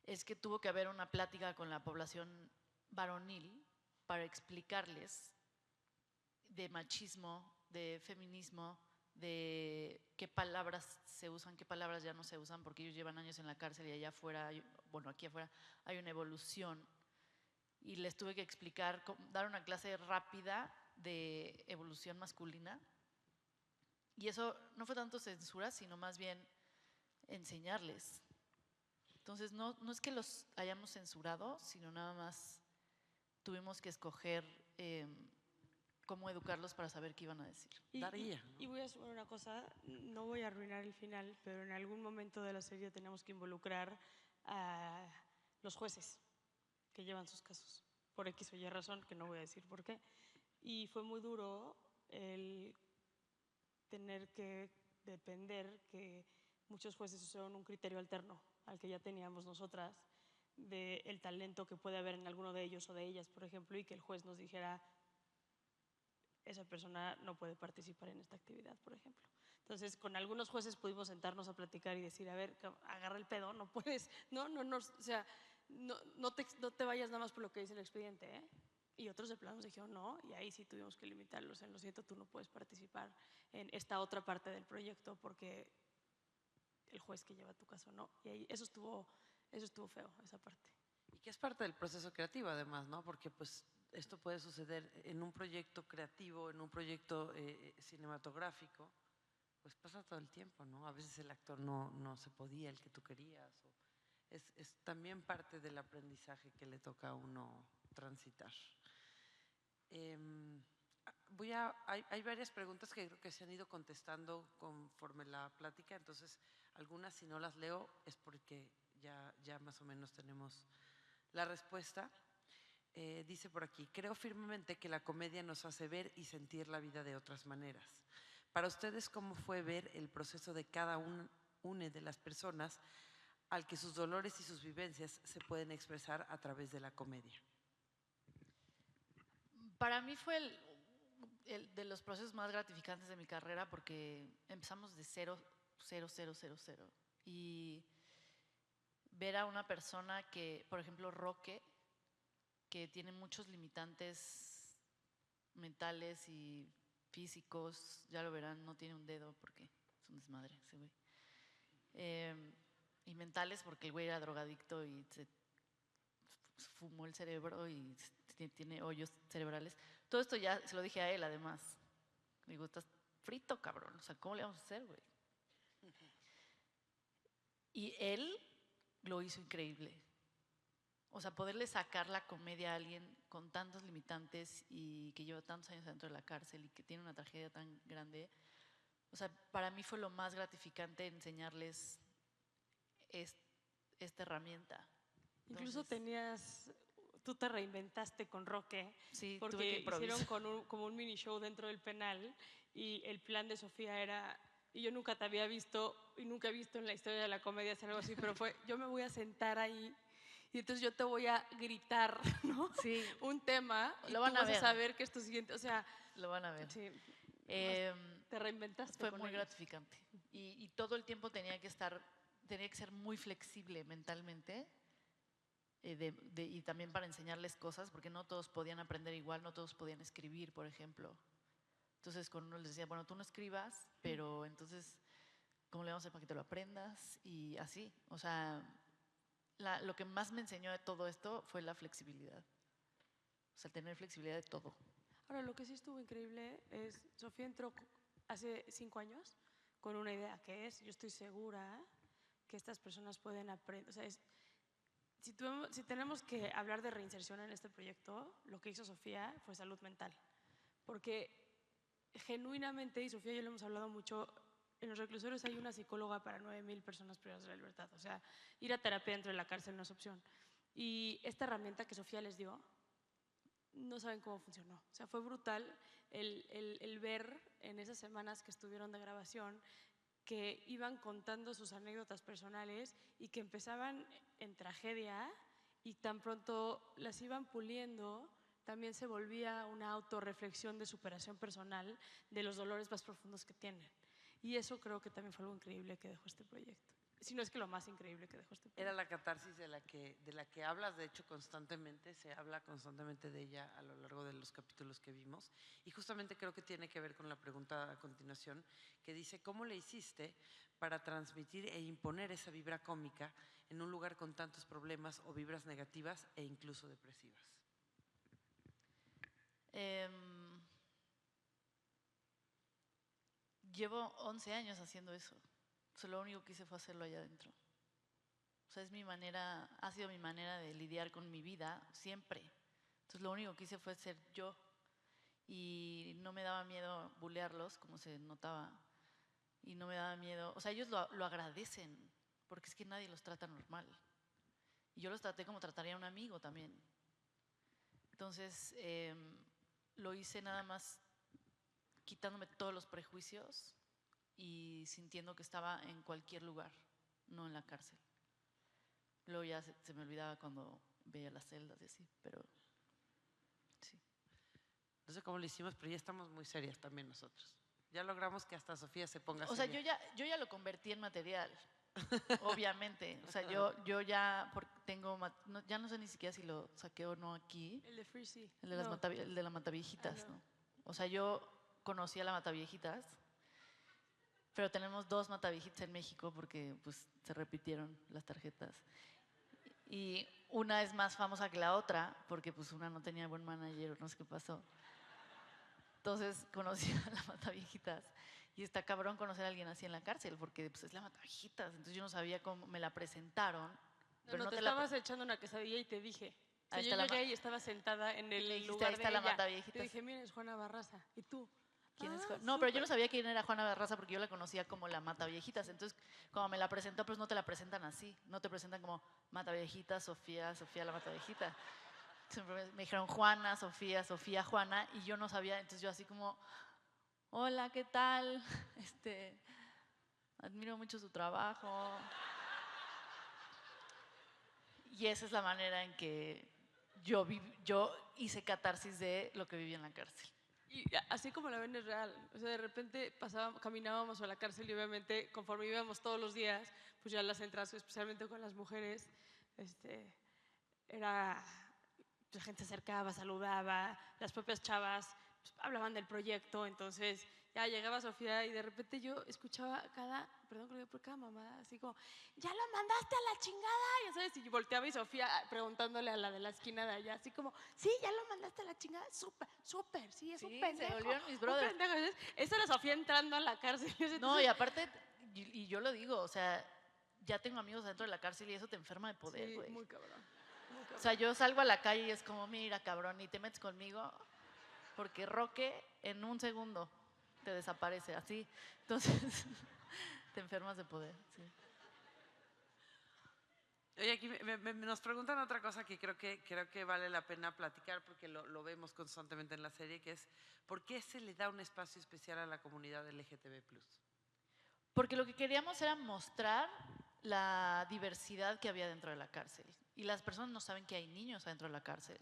es que tuvo que haber una plática con la población varonil para explicarles de machismo, de feminismo, de qué palabras se usan, qué palabras ya no se usan, porque ellos llevan años en la cárcel y allá afuera, bueno, aquí afuera hay una evolución. Y les tuve que explicar, dar una clase rápida de evolución masculina. Y eso no fue tanto censura, sino más bien enseñarles. Entonces, no es que los hayamos censurado, sino nada más tuvimos que escoger cómo educarlos para saber qué iban a decir. Y voy a sumar una cosa, no voy a arruinar el final, pero en algún momento de la serie tenemos que involucrar a los jueces que llevan sus casos, por X o Y razón, que no voy a decir por qué. Y fue muy duro el tener que depender que muchos jueces usaron un criterio alterno al que ya teníamos nosotras, del talento que puede haber en alguno de ellos o de ellas, por ejemplo, y que el juez nos dijera, esa persona no puede participar en esta actividad, por ejemplo. Entonces, con algunos jueces pudimos sentarnos a platicar y decir, a ver, agarra el pedo, no puedes, o sea, no te vayas nada más por lo que dice el expediente, ¿eh? Y otros de plano nos dijeron no, y ahí sí tuvimos que limitarlos. En lo siento, tú no puedes participar en esta otra parte del proyecto porque el juez que lleva tu caso no. Y ahí, eso estuvo feo, esa parte. Y que es parte del proceso creativo, además, ¿no? Porque pues esto puede suceder en un proyecto creativo, en un proyecto cinematográfico, pues pasa todo el tiempo, ¿no? A veces el actor no se podía, el que tú querías. Es también parte del aprendizaje que le toca a uno transitar. Hay varias preguntas que creo que se han ido contestando conforme la plática, entonces algunas si no las leo es porque ya más o menos tenemos la respuesta. Dice por aquí, creo firmemente que la comedia nos hace ver y sentir la vida de otras maneras. Para ustedes, ¿cómo fue ver el proceso de cada una de las personas al que sus dolores y sus vivencias se pueden expresar a través de la comedia? Para mí fue el de los procesos más gratificantes de mi carrera porque empezamos de 0. Y ver a una persona que, por ejemplo, Roque, que tiene muchos limitantes mentales y físicos, ya lo verán, no tiene un dedo porque es un desmadre ese güey. Y mentales porque el güey era drogadicto y se fumó el cerebro y tiene hoyos cerebrales. Todo esto ya se lo dije a él, además. Digo, estás frito, cabrón. O sea, ¿cómo le vamos a hacer, güey? Y él lo hizo increíble. O sea, poderle sacar la comedia a alguien con tantos limitantes y que lleva tantos años dentro de la cárcel y que tiene una tragedia tan grande. O sea, para mí fue lo más gratificante enseñarles esta herramienta. Incluso tú te reinventaste con Roque, Sí, porque tuve que improvisar. hicieron como un mini show dentro del penal y el plan de Sofía era, y yo nunca te había visto y nunca he visto en la historia de la comedia hacer algo así, pero fue, yo me voy a sentar ahí y entonces yo te voy a gritar, ¿no? Sí. Un tema y Lo van tú a vas ver. a saber que es tu siguiente, o sea… Lo van a ver. Sí, te reinventaste. Fue con muy ellos. gratificante. Y todo el tiempo tenía que ser muy flexible mentalmente y también para enseñarles cosas, porque no todos podían aprender igual, no todos podían escribir, por ejemplo. Entonces con uno les decía, bueno, tú no escribas, pero entonces, ¿cómo le vamos a hacer para que te lo aprendas? Y así, o sea, lo que más me enseñó de todo esto fue la flexibilidad. O sea, tener flexibilidad de todo. Ahora, lo que sí estuvo increíble es, Sofía entró hace 5 años con una idea que es, yo estoy segura que estas personas pueden aprender, o sea, si tenemos que hablar de reinserción en este proyecto, lo que hizo Sofía fue salud mental, porque genuinamente, y Sofía y yo lo hemos hablado mucho, en los reclusorios hay una psicóloga para 9.000 personas privadas de la libertad, o sea, ir a terapia dentro de la cárcel no es opción. Y esta herramienta que Sofía les dio, no saben cómo funcionó. O sea, fue brutal el ver en esas semanas que estuvieron de grabación que iban contando sus anécdotas personales y que empezaban en tragedia y tan pronto las iban puliendo, también se volvía una autorreflexión de superación personal de los dolores más profundos que tienen. Y eso creo que también fue algo increíble que dejó este proyecto. Si no es que lo más increíble que dejó este proyecto. Era la catarsis de la que hablas, de hecho, constantemente, se habla constantemente de ella a lo largo de los capítulos que vimos. Y justamente creo que tiene que ver con la pregunta a continuación, que dice, ¿cómo le hiciste para transmitir e imponer esa vibra cómica en un lugar con tantos problemas o vibras negativas e incluso depresivas? Llevo 11 años haciendo eso. O sea, lo único que hice fue hacerlo allá adentro. O sea, es mi manera, ha sido mi manera de lidiar con mi vida siempre. Entonces, lo único que hice fue ser yo. Y no me daba miedo bulearlos, como se notaba. Y no me daba miedo, o sea, ellos lo agradecen, porque es que nadie los trata normal. Y yo los traté como trataría a un amigo también. Entonces, lo hice nada más quitándome todos los prejuicios y sintiendo que estaba en cualquier lugar, no en la cárcel. Luego ya se me olvidaba cuando veía las celdas y así, pero sí. No sé cómo lo hicimos, pero ya estamos muy serias también nosotros. Ya logramos que hasta Sofía se ponga O sea, seria. yo ya lo convertí en material, obviamente. O sea, yo ya tengo, ya no sé ni siquiera si lo saqué o no aquí. El de Free C. El de, No. el de la Mataviejitas, no. ¿no? O sea, yo conocí a la Mataviejitas, pero tenemos 2 Mataviejitas en México porque pues se repitieron las tarjetas. Y una es más famosa que la otra porque pues una no tenía buen manager o no sé qué pasó. Entonces conocí a la Mataviejitas y está cabrón conocer a alguien así en la cárcel porque pues es la Mataviejitas. Entonces yo no sabía cómo me la presentaron. No, te estabas echando una quesadilla y te dije. O sea, Ahí yo está la llegué y estaba sentada en y me el dijiste, lugar ahí está de la ella. Mataviejitas. Te dije, mira, es Juana Barraza. ¿Y tú? ¿Quién es Ah, Juana? No, pero yo súper. no sabía quién era Juana Barraza porque yo la conocía como la Mataviejitas. Entonces, cuando me la presentó, pues no te la presentan así. No te presentan como Mataviejita, Sofía, Sofía la Mataviejita. Siempre me dijeron Juana, Sofía, Sofía, Juana, y yo no sabía. Entonces yo así como, hola, ¿qué tal? Admiro mucho su trabajo. Y esa es la manera en que yo hice catarsis de lo que viví en la cárcel. Y así como la ven es real. O sea, de repente caminábamos a la cárcel y obviamente conforme íbamos todos los días, pues ya las entradas, especialmente con las mujeres, era, la gente se acercaba, saludaba, las propias chavas pues, hablaban del proyecto, entonces ya llegaba Sofía y de repente yo escuchaba perdón, creo que por cada mamá, así como, ya lo mandaste a la chingada, ya sabes, y volteaba y Sofía preguntándole a la de la esquina de allá, así como, sí, ya lo mandaste a la chingada, súper, sí, es un pendejo. Se volvieron mis brothers. Un pendejo. Entonces, esa era Sofía entrando a la cárcel. No, y aparte, y yo lo digo, o sea, ya tengo amigos dentro de la cárcel y eso te enferma de poder, güey. Sí, muy cabrón. O sea, yo salgo a la calle y es como, mira, cabrón, y te metes conmigo, porque Roque en un segundo te desaparece, así. Entonces, te enfermas de poder, sí. Oye, aquí nos preguntan otra cosa que creo que vale la pena platicar porque lo vemos constantemente en la serie, que es ¿por qué se le da un espacio especial a la comunidad LGTB+? Porque lo que queríamos era mostrar la diversidad que había dentro de la cárcel. Y las personas no saben que hay niños adentro de la cárcel.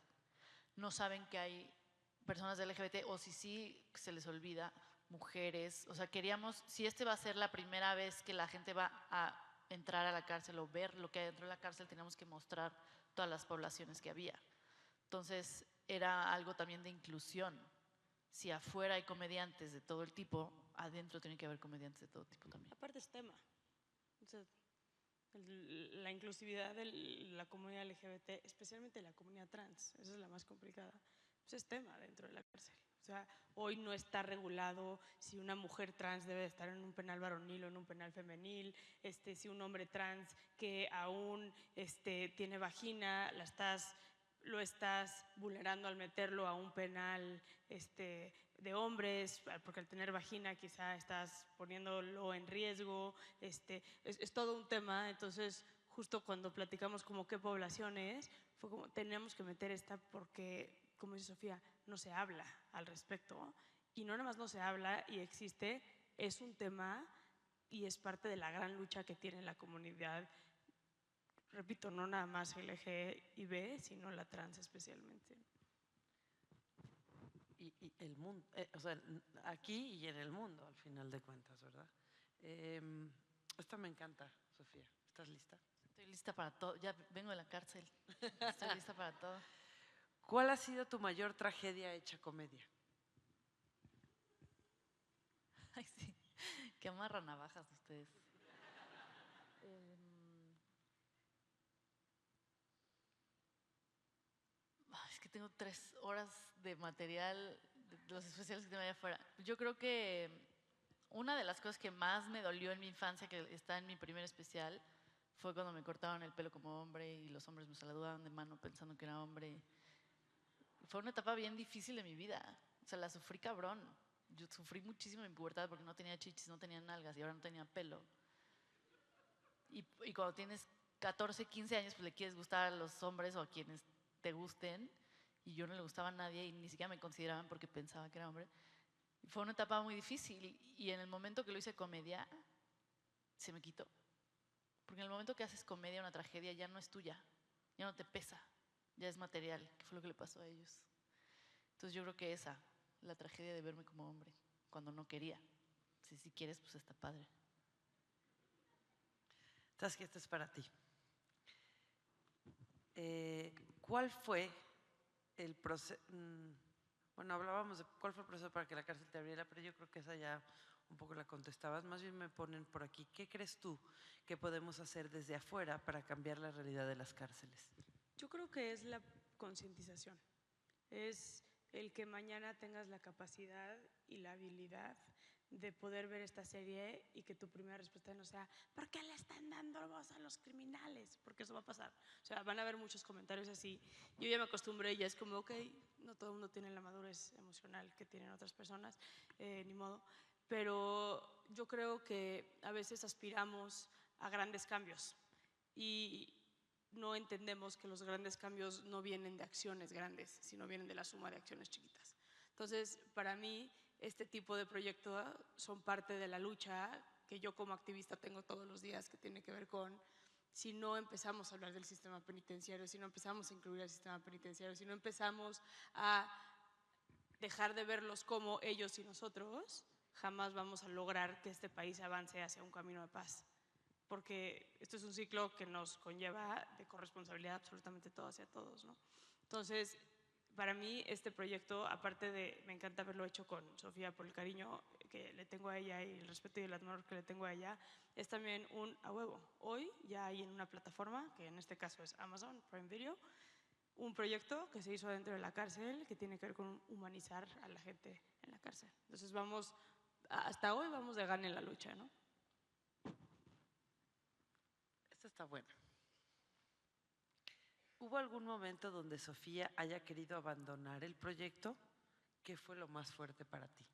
No saben que hay personas de LGBT, o si sí, se les olvida, mujeres. O sea, queríamos, si va a ser la primera vez que la gente va a entrar a la cárcel o ver lo que hay dentro de la cárcel, tenemos que mostrar todas las poblaciones que había. Entonces era algo también de inclusión. Si afuera hay comediantes de todo el tipo, adentro tiene que haber comediantes de todo tipo también. Aparte es tema. O sea, la inclusividad de la comunidad LGBT, especialmente la comunidad trans, esa es la más complicada, pues es tema dentro de la cárcel. O sea, hoy no está regulado si una mujer trans debe estar en un penal varonil o en un penal femenil, si un hombre trans que aún tiene vagina, lo estás vulnerando al meterlo a un penal de hombres, porque al tener vagina quizá estás poniéndolo en riesgo, es todo un tema. Entonces justo cuando platicamos como qué población es, fue como teníamos que meter esta porque, como dice Sofía, no se habla al respecto, y no nada más no se habla y existe, es un tema y es parte de la gran lucha que tiene la comunidad, repito, no nada más LGIB, sino la trans especialmente. Y el mundo, o sea, aquí y en el mundo, al final de cuentas, ¿verdad? Esto me encanta, Sofía. ¿Estás lista? Estoy lista para todo. Ya vengo de la cárcel. Estoy lista para todo. ¿Cuál ha sido tu mayor tragedia hecha comedia? Ay, sí. Que amarran navajas ustedes. Es que tengo 3 horas de material de los especiales que tengo allá afuera. Yo creo que una de las cosas que más me dolió en mi infancia, que está en mi primer especial, fue cuando me cortaron el pelo como hombre y los hombres me saludaban de mano pensando que era hombre. Fue una etapa bien difícil de mi vida. O sea, la sufrí cabrón. Yo sufrí muchísimo en mi pubertad porque no tenía chichis, no tenía nalgas y ahora no tenía pelo. Y cuando tienes 14, 15 años, pues le quieres gustar a los hombres o a quienes te gusten. Y yo no le gustaba a nadie y ni siquiera me consideraban porque pensaba que era hombre. Y fue una etapa muy difícil y en el momento que lo hice comedia, se me quitó. Porque en el momento que haces comedia, una tragedia ya no es tuya, ya no te pesa, ya es material, que fue lo que le pasó a ellos. Entonces yo creo que esa, la tragedia de verme como hombre, cuando no quería. Si quieres, pues está padre. Sabes que esto es para ti. ¿Cuál fue el proceso? Bueno, hablábamos de cuál fue el proceso para que la cárcel te abriera, pero yo creo que esa ya un poco la contestabas. Más bien me ponen por aquí, ¿qué crees tú que podemos hacer desde afuera para cambiar la realidad de las cárceles? Yo creo que es la concientización, es el que mañana tengas la capacidad y la habilidad de poder ver esta serie y que tu primera respuesta no sea ¿por qué le están dando voz a los criminales? Porque eso va a pasar. O sea, van a haber muchos comentarios así. Yo ya me acostumbré y ya es como, ok, no todo el mundo tiene la madurez emocional que tienen otras personas, ni modo. Pero yo creo que a veces aspiramos a grandes cambios y no entendemos que los grandes cambios no vienen de acciones grandes, sino vienen de la suma de acciones chiquitas. Entonces, para mí, este tipo de proyectos son parte de la lucha que yo como activista tengo todos los días, que tiene que ver con si no empezamos a hablar del sistema penitenciario, si no empezamos a incluir al sistema penitenciario, si no empezamos a dejar de verlos como ellos y nosotros, jamás vamos a lograr que este país avance hacia un camino de paz. Porque esto es un ciclo que nos conlleva de corresponsabilidad absolutamente todas y a todos, ¿no? Entonces, para mí este proyecto, aparte de, me encanta haberlo hecho con Sofía por el cariño que le tengo a ella y el respeto y el amor que le tengo a ella, es también un a huevo. Hoy ya hay en una plataforma, que en este caso es Amazon Prime Video, un proyecto que se hizo dentro de la cárcel que tiene que ver con humanizar a la gente en la cárcel. Entonces vamos, hasta hoy vamos de gane en la lucha, ¿no? Esta está buena. ¿Hubo algún momento donde Sofía haya querido abandonar el proyecto? ¿Qué fue lo más fuerte para ti?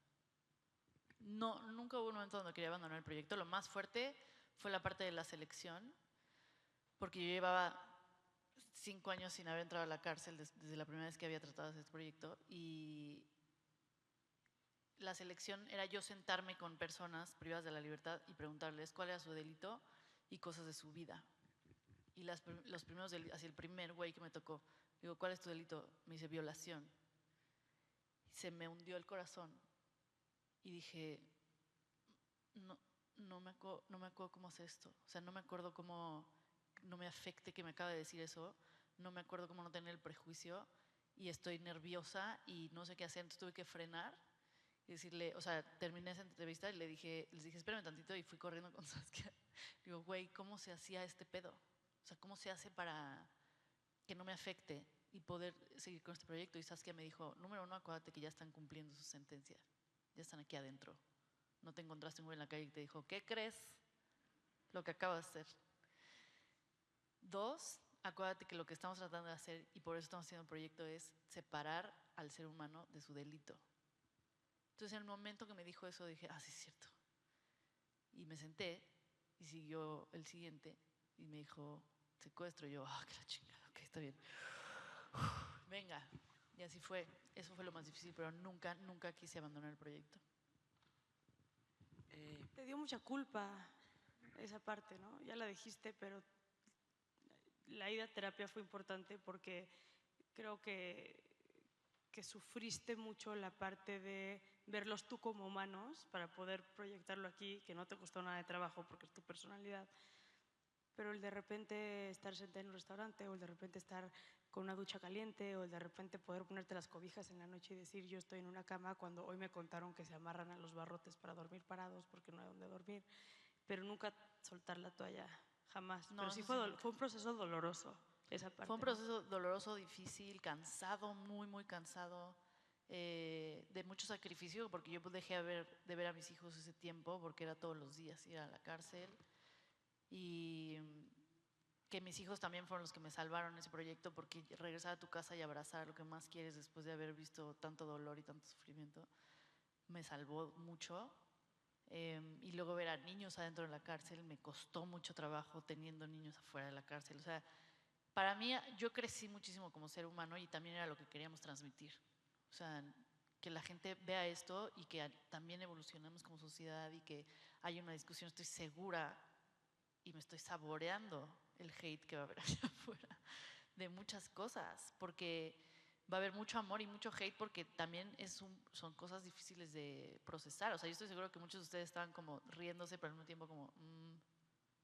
No, nunca hubo un momento donde quería abandonar el proyecto. Lo más fuerte fue la parte de la selección, porque yo llevaba 5 años sin haber entrado a la cárcel desde la primera vez que había tratado de hacer este proyecto y la selección era yo sentarme con personas privadas de la libertad y preguntarles cuál era su delito y cosas de su vida. Y los primeros delitos, así el primer güey que me tocó, digo, ¿cuál es tu delito? Me dice violación. Se me hundió el corazón y dije, no me acuerdo cómo hacer esto. O sea, no me acuerdo cómo no me afecte que me acaba de decir eso, no me acuerdo cómo no tener el prejuicio y estoy nerviosa y no sé qué hacer, entonces tuve que frenar y decirle, o sea, terminé esa entrevista y les dije, espérame tantito y fui corriendo con Saskia. Digo, güey, ¿cómo se hacía este pedo? O sea, ¿cómo se hace para que no me afecte y poder seguir con este proyecto? Y Saskia me dijo, número uno, acuérdate que ya están cumpliendo su sentencia, ya están aquí adentro. No te encontraste un güey en la calle y te dijo, ¿qué crees? Lo que acabas de hacer. Dos, acuérdate que lo que estamos tratando de hacer, y por eso estamos haciendo el proyecto, es separar al ser humano de su delito. Entonces, en el momento que me dijo eso, dije, sí, es cierto. Y me senté y siguió el siguiente y me dijo, secuestro. Y yo, que la chingada, ok, está bien. Venga. Y así fue. Eso fue lo más difícil, pero nunca, nunca quise abandonar el proyecto. Te dio mucha culpa esa parte, ¿no? Ya la dijiste, pero la ida a terapia fue importante porque creo que sufriste mucho la parte de verlos tú como humanos para poder proyectarlo aquí, que no te costó nada de trabajo porque es tu personalidad, pero el de repente estar sentada en un restaurante o el de repente estar con una ducha caliente o el de repente poder ponerte las cobijas en la noche y decir yo estoy en una cama cuando hoy me contaron que se amarran a los barrotes para dormir parados porque no hay donde dormir, pero nunca soltar la toalla, jamás. No, Pero sí eso sí, fue un proceso doloroso esa parte. fue un proceso doloroso, difícil, cansado, muy, muy cansado, de mucho sacrificio, porque yo dejé de ver a mis hijos ese tiempo, porque era todos los días ir a la cárcel. Y que mis hijos también fueron los que me salvaron en ese proyecto, porque regresar a tu casa y abrazar lo que más quieres después de haber visto tanto dolor y tanto sufrimiento, me salvó mucho. Y luego ver a niños adentro de la cárcel, me costó mucho trabajo teniendo niños afuera de la cárcel. O sea, para mí, yo crecí muchísimo como ser humano y también era lo que queríamos transmitir. O sea, que la gente vea esto y que también evolucionamos como sociedad y que hay una discusión, estoy segura y me estoy saboreando el hate que va a haber allá afuera de muchas cosas, porque va a haber mucho amor y mucho hate porque también son cosas difíciles de procesar. O sea, yo estoy seguro que muchos de ustedes estaban como riéndose, pero al mismo tiempo como,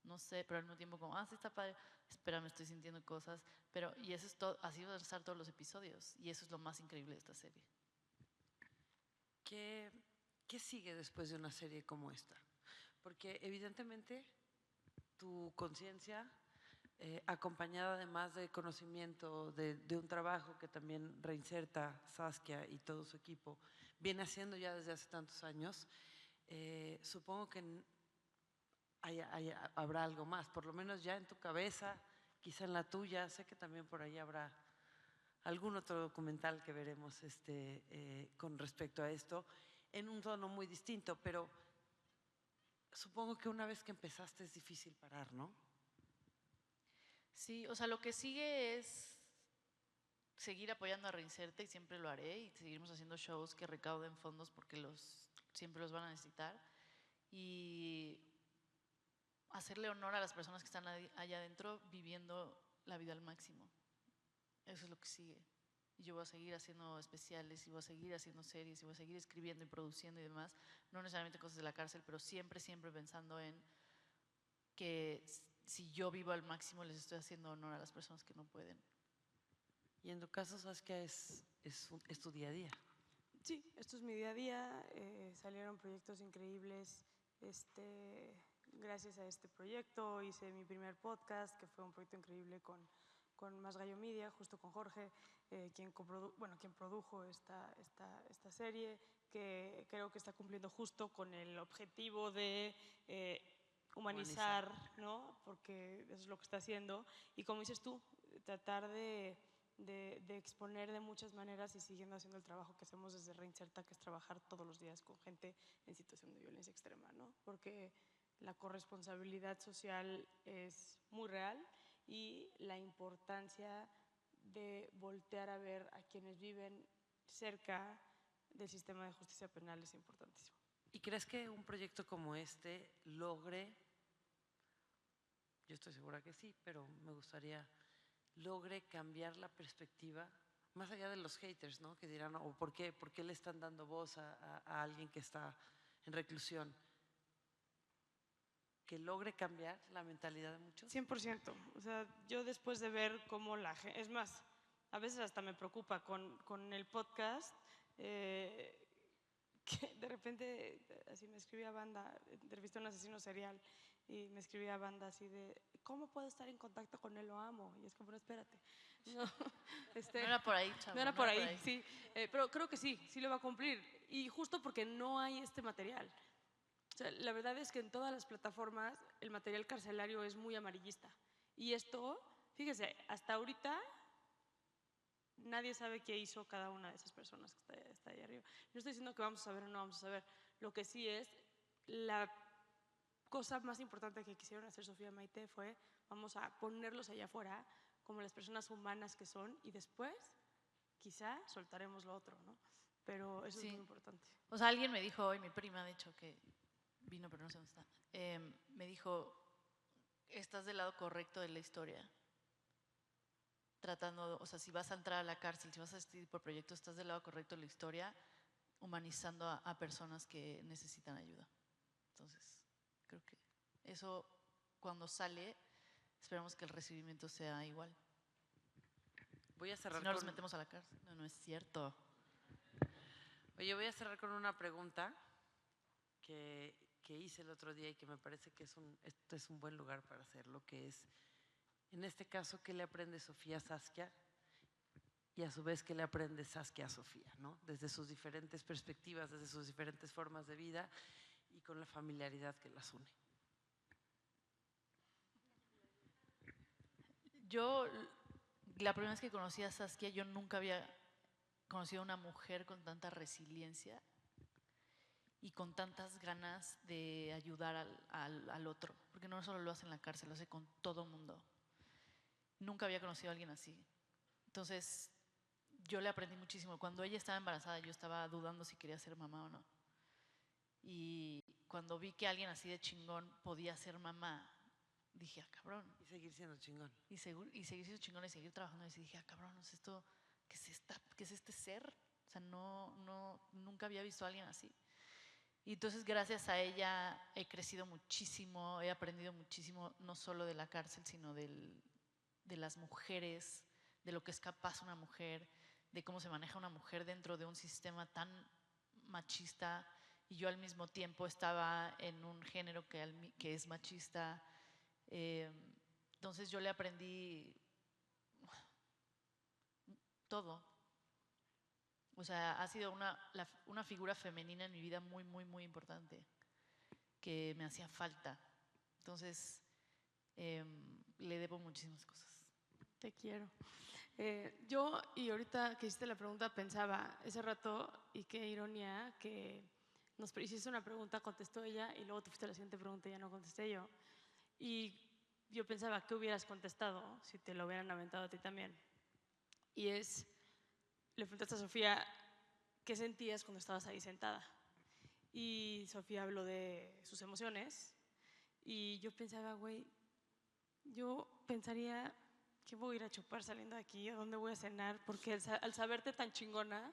no sé, pero al mismo tiempo como, sí está padre, espera, me estoy sintiendo cosas. Pero, y eso es todo, así van a estar todos los episodios, y eso es lo más increíble de esta serie. ¿Qué sigue después de una serie como esta? Porque evidentemente tu conciencia, acompañada además de conocimiento de un trabajo que también reinserta Saskia y todo su equipo, viene haciendo ya desde hace tantos años, supongo que habrá algo más, por lo menos ya en tu cabeza, quizá en la tuya, sé que también por ahí habrá algún otro documental que veremos con respecto a esto, en un tono muy distinto, pero supongo que una vez que empezaste es difícil parar, ¿no? Sí, o sea, lo que sigue es seguir apoyando a Reinserte y siempre lo haré y seguiremos haciendo shows que recauden fondos porque siempre los van a necesitar y hacerle honor a las personas que están allá adentro viviendo la vida al máximo. Eso es lo que sigue. Y yo voy a seguir haciendo especiales y voy a seguir haciendo series y voy a seguir escribiendo y produciendo y demás, no necesariamente cosas de la cárcel, pero siempre, siempre pensando en que si yo vivo al máximo les estoy haciendo honor a las personas que no pueden. Y en tu caso, Saskia, es tu día a día. Sí, esto es mi día a día, salieron proyectos increíbles, gracias a este proyecto hice mi primer podcast, que fue un proyecto increíble con Más Gallo Media, justo con Jorge, quien produjo esta serie, que creo que está cumpliendo justo con el objetivo de humanizar, ¿no? Porque eso es lo que está haciendo, y como dices tú, tratar de exponer de muchas maneras y siguiendo haciendo el trabajo que hacemos desde Reinserta, que es trabajar todos los días con gente en situación de violencia extrema, ¿no? Porque la corresponsabilidad social es muy real y la importancia de voltear a ver a quienes viven cerca del sistema de justicia penal es importantísimo. ¿Y crees que un proyecto como este logre, yo estoy segura que sí, pero me gustaría logre cambiar la perspectiva, más allá de los haters, ¿no? Que dirán, o ¿por qué le están dando voz a alguien que está en reclusión? que logre cambiar la mentalidad de muchos? 100%. O sea, yo después de ver cómo la gente, es más, a veces hasta me preocupa con el podcast, que de repente así me escribía banda, entrevisté a un asesino serial y me escribía banda así de, ¿cómo puedo estar en contacto con él? Lo amo. Y es como, no, espérate. No, No era por ahí, chavo. no era por ahí, sí. Pero creo que sí, sí lo va a cumplir. Y justo porque no hay este material. O sea, la verdad es que en todas las plataformas el material carcelario es muy amarillista. Y esto, fíjese, hasta ahorita nadie sabe qué hizo cada una de esas personas que está ahí arriba. No estoy diciendo que vamos a saber o no vamos a saber. Lo que sí es, la cosa más importante que quisieron hacer Sofía y Maite fue, vamos a ponerlos allá afuera como las personas humanas que son y después quizá soltaremos lo otro, ¿no? Pero eso Sí. es muy importante. O sea, alguien me dijo hoy, mi prima, de hecho, que vino, pero no sé dónde está, me dijo, estás del lado correcto de la historia. Tratando, o sea, si vas a entrar a la cárcel, si vas a este tipo de proyectos, estás del lado correcto de la historia, humanizando a personas que necesitan ayuda. Entonces, creo que eso, cuando sale, esperamos que el recibimiento sea igual. Voy a cerrar Si no los con... metemos a la cárcel. No, no es cierto. Oye, voy a cerrar con una pregunta que hice el otro día y que me parece que esto es un buen lugar para hacerlo, que es, en este caso, ¿qué le aprende Sofía a Saskia? Y a su vez, ¿qué le aprende Saskia a Sofía? ¿No? Desde sus diferentes perspectivas, desde sus diferentes formas de vida y con la familiaridad que las une. Yo, la primera vez que conocí a Saskia, yo nunca había conocido a una mujer con tanta resiliencia y con tantas ganas de ayudar al otro, porque no solo lo hace en la cárcel, lo hace con todo mundo. Nunca había conocido a alguien así. Entonces, yo le aprendí muchísimo. Cuando ella estaba embarazada, yo estaba dudando si quería ser mamá o no. Y cuando vi que alguien así de chingón podía ser mamá, dije, ah, cabrón. Y seguir siendo chingón. Y seguir siendo chingón y seguir trabajando. Y dije, ah, cabrón, ¿es esto? ¿Qué es este ser? O sea, nunca había visto a alguien así. Y entonces, gracias a ella, he crecido muchísimo, he aprendido muchísimo, no solo de la cárcel, sino de las mujeres, de lo que es capaz una mujer, de cómo se maneja una mujer dentro de un sistema tan machista. Y yo al mismo tiempo estaba en un género que es machista. Entonces yo le aprendí todo. O sea, ha sido una figura femenina en mi vida muy, muy, muy importante, que me hacía falta. Entonces, le debo muchísimas cosas. Te quiero. Yo, y ahorita que hiciste la pregunta, pensaba ese rato, y qué ironía, que nos hiciste una pregunta, contestó ella, y luego te fuiste a la siguiente pregunta y ya no contesté yo. Y yo pensaba, ¿qué hubieras contestado si te lo hubieran aventado a ti también? Y le preguntaste a Sofía, ¿qué sentías cuando estabas ahí sentada? Y Sofía habló de sus emociones, y yo pensaba, güey, yo pensaría, ¿qué voy a ir a chupar saliendo de aquí? ¿A dónde voy a cenar? Porque al saberte tan chingona,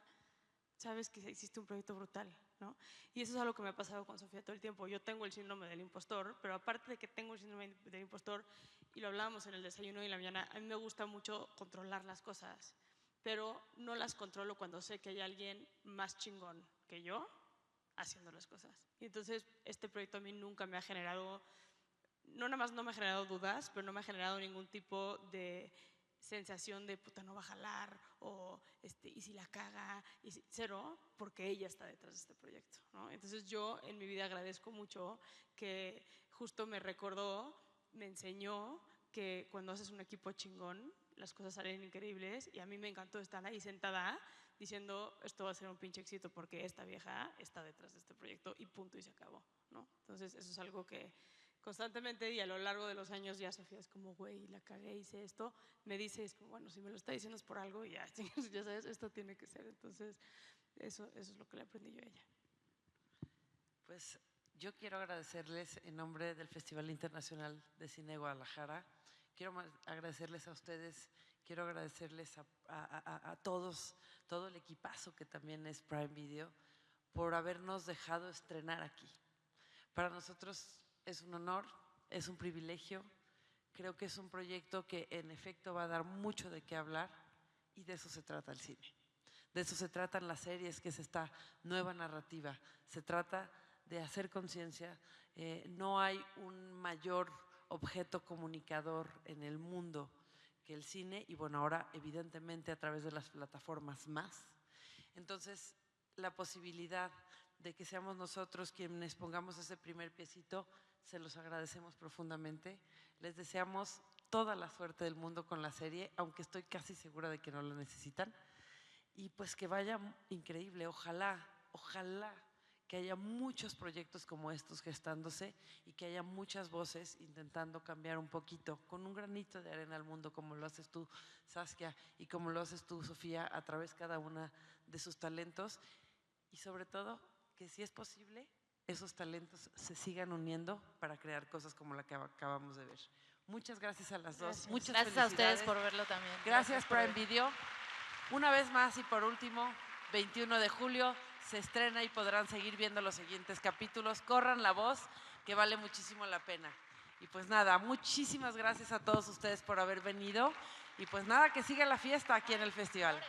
sabes que existe un proyecto brutal, ¿no? Y eso es algo que me ha pasado con Sofía todo el tiempo. Yo tengo el síndrome del impostor, pero aparte de que tengo el síndrome del impostor, y lo hablábamos en el desayuno y en la mañana, a mí me gusta mucho controlar las cosas, pero no las controlo cuando sé que hay alguien más chingón que yo haciendo las cosas. Y entonces este proyecto a mí nunca me ha generado, no nada más no me ha generado dudas, pero no me ha generado ningún tipo de sensación de puta no va a jalar o y si la caga, cero, porque ella está detrás de este proyecto, ¿no? Entonces yo en mi vida agradezco mucho que justo me recordó, me enseñó que cuando haces un equipo chingón las cosas salen increíbles, y a mí me encantó estar ahí sentada diciendo esto va a ser un pinche éxito porque esta vieja está detrás de este proyecto y punto y se acabó, ¿no? Entonces eso es algo que constantemente, y a lo largo de los años ya Sofía es como, güey, la cagué, hice esto, me dice, es como, bueno, si me lo está diciendo es por algo y ya, ya sabes, esto tiene que ser. Entonces eso es lo que le aprendí yo a ella. Pues yo quiero agradecerles en nombre del Festival Internacional de Cine Guadalajara, quiero agradecerles a ustedes, quiero agradecerles a todos, todo el equipazo que también es Prime Video, por habernos dejado estrenar aquí. Para nosotros es un honor es un privilegio. Creo que es un proyecto que en efecto va a dar mucho de qué hablar y de eso se trata el cine. De eso se tratan las series, que es esta nueva narrativa. Se trata de hacer conciencia. No hay un mayor objeto comunicador en el mundo que el cine y bueno, ahora evidentemente a través de las plataformas más. Entonces, la posibilidad de que seamos nosotros quienes pongamos ese primer piecito, se los agradecemos profundamente. Les deseamos toda la suerte del mundo con la serie, aunque estoy casi segura de que no lo necesitan. Y pues que vaya increíble, ojalá que haya muchos proyectos como estos gestándose y que haya muchas voces intentando cambiar un poquito, con un granito de arena al mundo, como lo haces tú, Saskia, y como lo haces tú, Sofía, a través cada una de sus talentos. Y sobre todo, que si es posible, esos talentos se sigan uniendo para crear cosas como la que acabamos de ver. Muchas gracias a las dos. Muchas Gracias a ustedes felicidades. por verlo también. Gracias por Prime Video. Una vez más y por último, 21 de julio se estrena y podrán seguir viendo los siguientes capítulos. Corran la voz, que vale muchísimo la pena. Y pues nada, muchísimas gracias a todos ustedes por haber venido. Y pues nada, que siga la fiesta aquí en el festival.